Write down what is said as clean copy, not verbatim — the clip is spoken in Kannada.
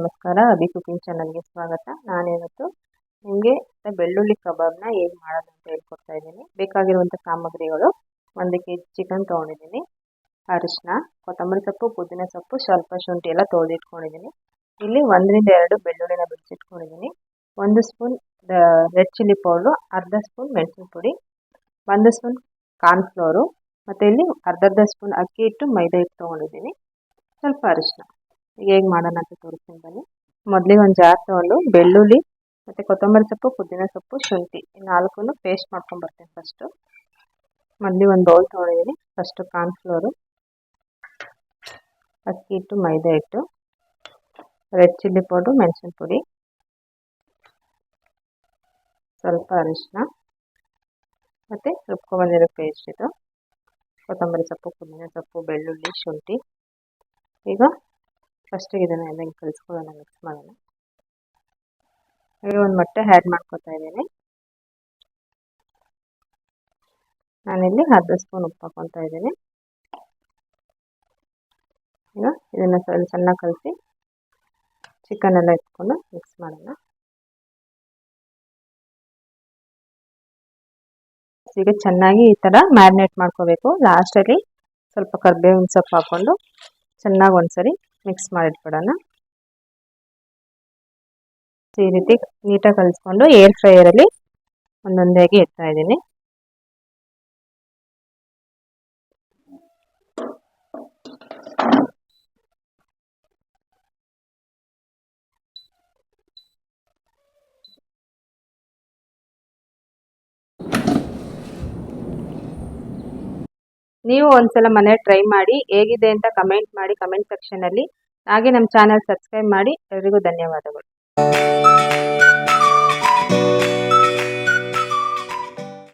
ನಮಸ್ಕಾರ. ಅಭಿ ಕುಕಿಂಗ್ ಚಾನಲ್ಗೆ ಸ್ವಾಗತ. ನಾನಿವತ್ತು ನಿಮಗೆ ಬೆಳ್ಳುಳ್ಳಿ ಕಬಾಬ್ನ ಹೇಗೆ ಮಾಡೋದು ಅಂತ ಹೇಳ್ಕೊಡ್ತಾ ಇದ್ದೀನಿ. ಬೇಕಾಗಿರುವಂಥ ಸಾಮಗ್ರಿಗಳು: 1 kg ಚಿಕನ್ ತೊಗೊಂಡಿದ್ದೀನಿ, ಅರಿಶಿನ, ಕೊತ್ತಂಬರಿ ಸೊಪ್ಪು, ಪುದೀನ ಸೊಪ್ಪು, ಸ್ವಲ್ಪ ಶುಂಠಿ ಎಲ್ಲ ತೊಳೆದಿಟ್ಕೊಂಡಿದ್ದೀನಿ. ಇಲ್ಲಿ 1 ರಿಂದ 2 ಬೆಳ್ಳುಳ್ಳಿನ ಬಿಡಿಸಿಟ್ಕೊಂಡಿದ್ದೀನಿ. 1 ಸ್ಪೂನ್ ರೆಡ್ ಚಿಲ್ಲಿ ಪೌಡ್ರು, ಅರ್ಧ ಸ್ಪೂನ್ ಮೆಣಸಿನ ಪುಡಿ, 1 ಸ್ಪೂನ್ ಕಾರ್ನ್ಫ್ಲೋರು, ಮತ್ತು ಇಲ್ಲಿ ಅರ್ಧ ಸ್ಪೂನ್ ಅಕ್ಕಿ ಹಿಟ್ಟು, ಮೈದಾ ಹಿಟ್ಟು ತೊಗೊಂಡಿದ್ದೀನಿ, ಸ್ವಲ್ಪ ಅರಿಶಿನ. ಹೇಗೆ ಮಾಡೋಣ ಅಂತ ತೋರಿಸ್ತೀನಿ ಬನ್ನಿ. ಮೊದಲಿಗೆ ಒಂದು ಜಾರ್ ತೊಗೊಂಡು ಬೆಳ್ಳುಳ್ಳಿ ಮತ್ತು ಕೊತ್ತಂಬರಿ ಸೊಪ್ಪು, ಪುದೀನ ಸೊಪ್ಪು, ಶುಂಠಿ ಈ 4 ಪೇಸ್ಟ್ ಮಾಡ್ಕೊಂಡ್ಬರ್ತೀನಿ. ಫಸ್ಟು ಮೊದಲಿಗೆ ಒಂದು ಬೌಲ್ ತೊಗೊಂಡಿದ್ದೀನಿ. ಫಸ್ಟು ಕಾರ್ನ್ಫ್ಲೋರು, ಅಕ್ಕಿ ಹಿಟ್ಟು, ಮೈದಾ ಹಿಟ್ಟು, ರೆಡ್ ಚಿಲ್ಲಿ ಪೌಡ್ರು, ಮೆಣಸಿನ ಪುಡಿ, ಸ್ವಲ್ಪ ಅರಿಶಿನ ಮತ್ತು ರುಬ್ಕೊಂಡ್ಬಂದಿರೋ ಪೇಸ್ಟ್ ಇದು, ಕೊತ್ತಂಬರಿ ಸೊಪ್ಪು, ಪುದೀನ ಸೊಪ್ಪು, ಬೆಳ್ಳುಳ್ಳಿ, ಶುಂಠಿ. ಈಗ ಫಸ್ಟಿಗೆ ಇದನ್ನು ಎಲ್ಲ ಕಲಿಸ್ಕೊಳ್ಳೋಣ, ಮಿಕ್ಸ್ ಮಾಡೋಣ. ಈಗ ಒಂದು ಮೊಟ್ಟೆ ಆ್ಯಡ್ ಮಾಡ್ಕೊತಾ ಇದ್ದೀನಿ. ನಾನಿಲ್ಲಿ ಅರ್ಧ ಸ್ಪೂನ್ ಉಪ್ಪು ಹಾಕ್ಕೊತಾ ಇದ್ದೀನಿ. ಈಗ ಇದನ್ನು ಚೆನ್ನಾಗಿ ಕಲಿಸಿ ಚಿಕನ್ ಎಲ್ಲ ಇಟ್ಕೊಂಡು ಮಿಕ್ಸ್ ಮಾಡೋಣ. ಈಗ ಚೆನ್ನಾಗಿ ಈ ಥರ ಮ್ಯಾರಿನೇಟ್ ಮಾಡ್ಕೋಬೇಕು. ಲಾಸ್ಟಲ್ಲಿ ಸ್ವಲ್ಪ ಕರಿಬೇವಿನ ಸೊಪ್ಪು ಹಾಕ್ಕೊಂಡು ಚೆನ್ನಾಗಿ ಒಂದ್ಸರಿ ಮಿಕ್ಸ್ ಮಾಡಿಟ್ಬಿಡೋಣ. ಈ ರೀತಿ ನೀಟಾಗಿ ಕಲಿಸ್ಕೊಂಡು ಏರ್ ಫ್ರೈಯರಲ್ಲಿ ಒಂದೊಂದಾಗಿ ಇಡ್ತಾ ಇದ್ದೀನಿ. ನೀವು ಒಂದ್ಸಲ ಮನೆ ಟ್ರೈ ಮಾಡಿ ಹೇಗಿದೆ ಅಂತ ಕಮೆಂಟ್ ಮಾಡಿ ಕಮೆಂಟ್ ಸೆಕ್ಷನಲ್ಲಿ. ಹಾಗೆ ನಮ್ಮ ಚಾನಲ್ ಸಬ್ಸ್ಕ್ರೈಬ್ ಮಾಡಿ. ಎಲ್ರಿಗೂ ಧನ್ಯವಾದಗಳು.